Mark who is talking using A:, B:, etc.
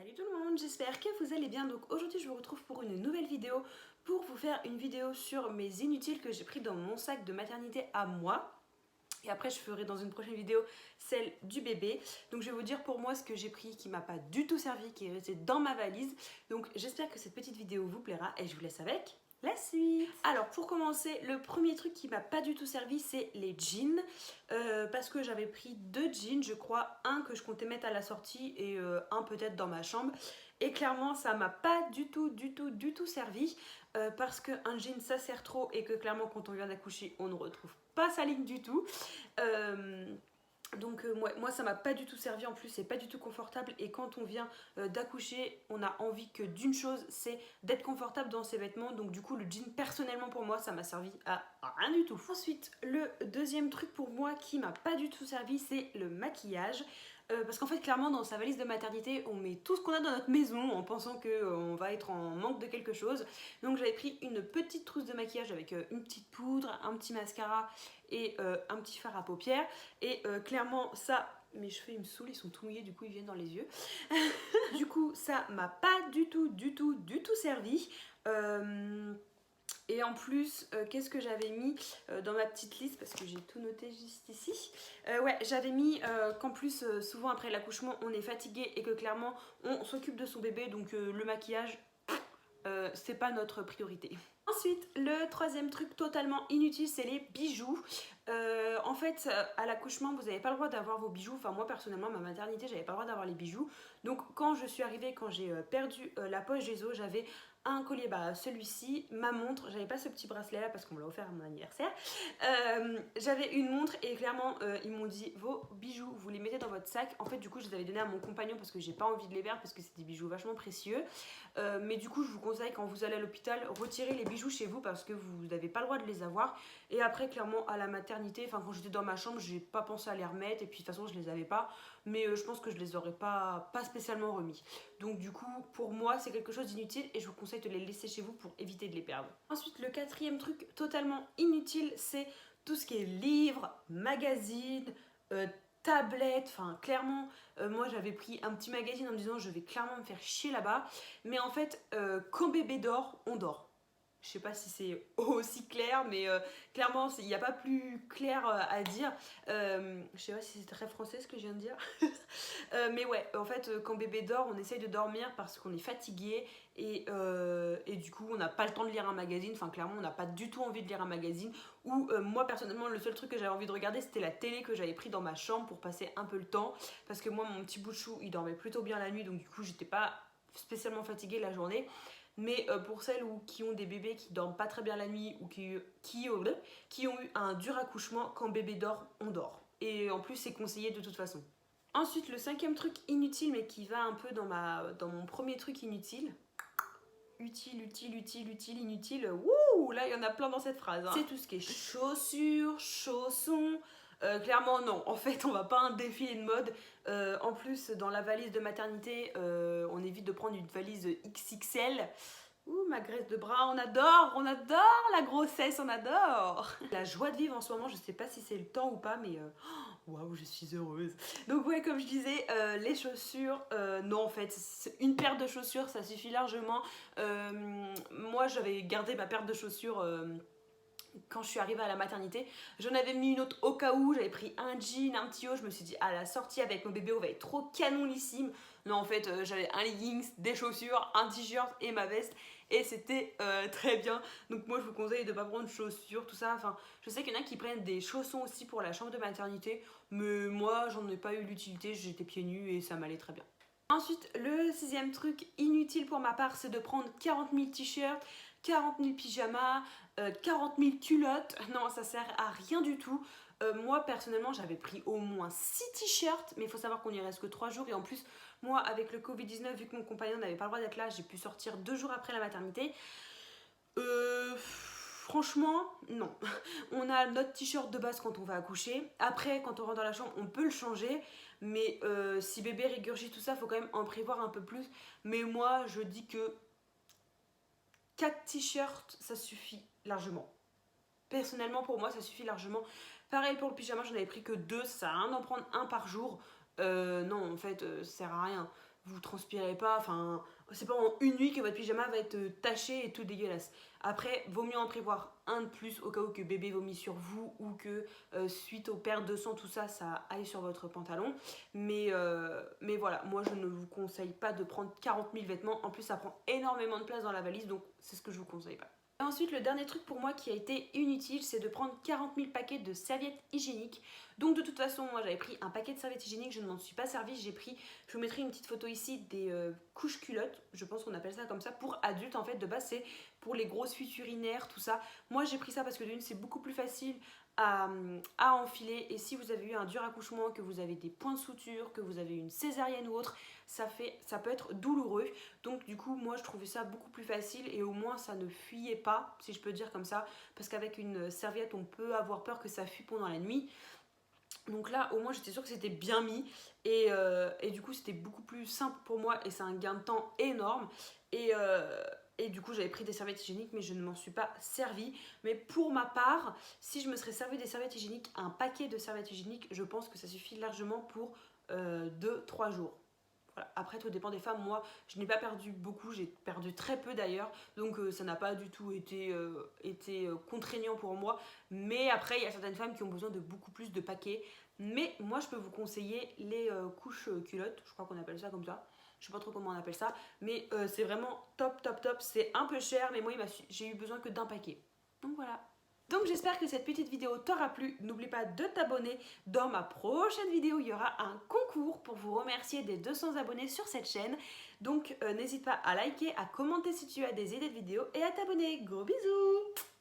A: Salut tout le monde, j'espère que vous allez bien. Donc aujourd'hui je vous retrouve pour une nouvelle vidéo, pour vous faire une vidéo sur mes inutiles que j'ai pris dans mon sac de maternité à moi. Et après je ferai dans une prochaine vidéo celle du bébé. Donc je vais vous dire pour moi ce que j'ai pris qui m'a pas du tout servi, qui est resté dans ma valise. Donc j'espère que cette petite vidéo vous plaira et je vous laisse avec la suite. Alors pour commencer, le premier truc qui m'a pas du tout servi, c'est les jeans. Parce que j'avais pris 2 jeans, je crois, un que je comptais mettre à la sortie et un peut-être dans ma chambre. Et clairement ça m'a pas du tout servi. Parce qu'un jean ça sert trop et que clairement quand on vient d'accoucher on ne retrouve pas sa ligne du tout. Donc moi ça m'a pas du tout servi, en plus c'est pas du tout confortable et quand on vient d'accoucher on a envie que d'une chose, c'est d'être confortable dans ses vêtements. Donc du coup le jean personnellement pour moi ça m'a servi à rien du tout. Ensuite le deuxième truc pour moi qui m'a pas du tout servi, c'est le maquillage. Parce qu'en fait clairement dans sa valise de maternité on met tout ce qu'on a dans notre maison en pensant qu'on va être en manque de quelque chose. Donc j'avais pris une petite trousse de maquillage avec une petite poudre, un petit mascara et un petit fard à paupières. Et clairement ça, mes cheveux ils me saoulent, ils sont tout mouillés, du coup ils viennent dans les yeux. Du coup ça m'a pas du tout servi. Et en plus, qu'est-ce que j'avais mis dans ma petite liste, parce que j'ai tout noté juste ici. Ouais, j'avais mis qu'en plus, souvent après l'accouchement, on est fatigué et que clairement, on s'occupe de son bébé, donc le maquillage, c'est pas notre priorité. Ensuite, le troisième truc totalement inutile, c'est les bijoux. En fait, à l'accouchement, vous n'avez pas le droit d'avoir vos bijoux. Enfin, moi personnellement, ma maternité, j'avais pas le droit d'avoir les bijoux. Donc, quand je suis arrivée, quand j'ai perdu la poche des os, j'avais un collier, bah celui-ci, ma montre. J'avais pas ce petit bracelet là parce qu'on me l'a offert à mon anniversaire. J'avais une montre et clairement, ils m'ont dit vos bijoux, vous les mettez dans votre sac. En fait, du coup, je les avais donnés à mon compagnon parce que j'ai pas envie de les perdre parce que c'est des bijoux vachement précieux. Mais du coup je vous conseille quand vous allez à l'hôpital, retirez les bijoux chez vous parce que vous n'avez pas le droit de les avoir. Et après clairement à la maternité, enfin quand j'étais dans ma chambre, j'ai pas pensé à les remettre et puis de toute façon je les avais pas. Mais je pense que je les aurais pas spécialement remis. Donc du coup pour moi c'est quelque chose d'inutile et je vous conseille de les laisser chez vous pour éviter de les perdre. Ensuite le quatrième truc totalement inutile, c'est tout ce qui est livres, magazines, tablette, enfin clairement moi j'avais pris un petit magazine en me disant je vais clairement me faire chier là-bas, mais en fait quand bébé dort, on dort. Je sais pas si c'est aussi clair, mais clairement il n'y a pas plus clair à dire. Je sais pas si c'est très français ce que je viens de dire. Mais ouais, en fait quand bébé dort, on essaye de dormir parce qu'on est fatigué et du coup on n'a pas le temps de lire un magazine. Enfin clairement on n'a pas du tout envie de lire un magazine. Ou moi personnellement le seul truc que j'avais envie de regarder c'était la télé que j'avais pris dans ma chambre pour passer un peu le temps. Parce que moi mon petit bout de chou il dormait plutôt bien la nuit, donc du coup j'étais pas spécialement fatiguée la journée. Mais pour celles qui ont des bébés qui dorment pas très bien la nuit ou qui ont eu un dur accouchement, quand bébé dort, on dort. Et en plus c'est conseillé de toute façon. Ensuite le cinquième truc inutile mais qui va un peu dans mon premier truc inutile. Utile, inutile. Wouh, là il y en a plein dans cette phrase. Hein. C'est tout ce qui est chaussures, chaussons. Clairement non, en fait on va pas un défilé de mode. En plus dans la valise de maternité, on évite de prendre une valise XXL. Ouh, ma graisse de bras, on adore la grossesse, on adore. La joie de vivre en ce moment, je sais pas si c'est le temps ou pas, mais waouh, je suis heureuse. Donc ouais, comme je disais, les chaussures, non en fait, une paire de chaussures, ça suffit largement. Moi, j'avais gardé ma paire de chaussures quand je suis arrivée à la maternité. J'en avais mis une autre au cas où, j'avais pris un jean, un petit haut, je me suis dit à la sortie avec mon bébé on va être trop canonissime. Non en fait j'avais un leggings, des chaussures, un t-shirt et ma veste et c'était très bien. Donc moi je vous conseille de ne pas prendre de chaussures, tout ça. Enfin je sais qu'il y en a qui prennent des chaussons aussi pour la chambre de maternité, mais moi j'en ai pas eu l'utilité, j'étais pieds nus et ça m'allait très bien. Ensuite, le sixième truc inutile pour ma part, c'est de prendre 40 000 t-shirts, 40 000 pyjamas, 40 000 culottes. Non, ça sert à rien du tout. Moi, personnellement, j'avais pris au moins 6 t-shirts, mais il faut savoir qu'on y reste que 3 jours. Et en plus, moi, avec le Covid-19, vu que mon compagnon n'avait pas le droit d'être là, j'ai pu sortir 2 jours après la maternité. Franchement, non. On a notre t-shirt de base quand on va accoucher. Après, quand on rentre dans la chambre, on peut le changer. Mais si bébé régurgite tout ça, faut quand même en prévoir un peu plus. Mais moi, je dis que 4 t-shirts, ça suffit largement. Personnellement, pour moi, ça suffit largement. Pareil pour le pyjama, j'en avais pris que 2. Ça sert à rien d'en prendre un par jour. Non, en fait, ça sert à rien. vous transpirez pas, enfin c'est pas en une nuit que votre pyjama va être taché et tout dégueulasse. Après, vaut mieux en prévoir un de plus au cas où que bébé vomit sur vous ou que suite aux pertes de sang, tout ça, ça aille sur votre pantalon. Mais voilà, moi je ne vous conseille pas de prendre 40 000 vêtements. En plus, ça prend énormément de place dans la valise, donc c'est ce que je vous conseille pas. Et ensuite, le dernier truc pour moi qui a été inutile, c'est de prendre 40 000 paquets de serviettes hygiéniques. Donc de toute façon, moi j'avais pris un paquet de serviettes hygiéniques, je ne m'en suis pas servi. Je vous mettrai une petite photo ici des couches culottes, je pense qu'on appelle ça comme ça, pour adultes en fait. De base, c'est pour les grosses fuites urinaires, tout ça. Moi j'ai pris ça parce que d'une, c'est beaucoup plus facile à enfiler, et si vous avez eu un dur accouchement, que vous avez des points de suture, que vous avez une césarienne ou autre, ça peut être douloureux. Donc du coup moi je trouvais ça beaucoup plus facile, et au moins ça ne fuyait pas, si je peux dire comme ça, parce qu'avec une serviette on peut avoir peur que ça fuit pendant la nuit. Donc là au moins j'étais sûre que c'était bien mis, et du coup c'était beaucoup plus simple pour moi, et c'est un gain de temps énorme. Et du coup j'avais pris des serviettes hygiéniques, mais je ne m'en suis pas servi. Mais pour ma part, si je me serais servi des serviettes hygiéniques, un paquet de serviettes hygiéniques, je pense que ça suffit largement pour 2-3 jours. Voilà. Après tout dépend des femmes, moi je n'ai pas perdu beaucoup, j'ai perdu très peu d'ailleurs, donc ça n'a pas du tout été contraignant pour moi. Mais après il y a certaines femmes qui ont besoin de beaucoup plus de paquets, mais moi je peux vous conseiller les couches culottes, je crois qu'on appelle ça comme ça, je sais pas trop comment on appelle ça, mais c'est vraiment top top top. C'est un peu cher, mais moi j'ai eu besoin que d'un paquet, donc voilà. Donc j'espère que cette petite vidéo t'aura plu. N'oublie pas de t'abonner. Dans ma prochaine vidéo, il y aura un concours pour vous remercier des 200 abonnés sur cette chaîne. Donc n'hésite pas à liker, à commenter si tu as des idées de vidéos et à t'abonner. Gros bisous!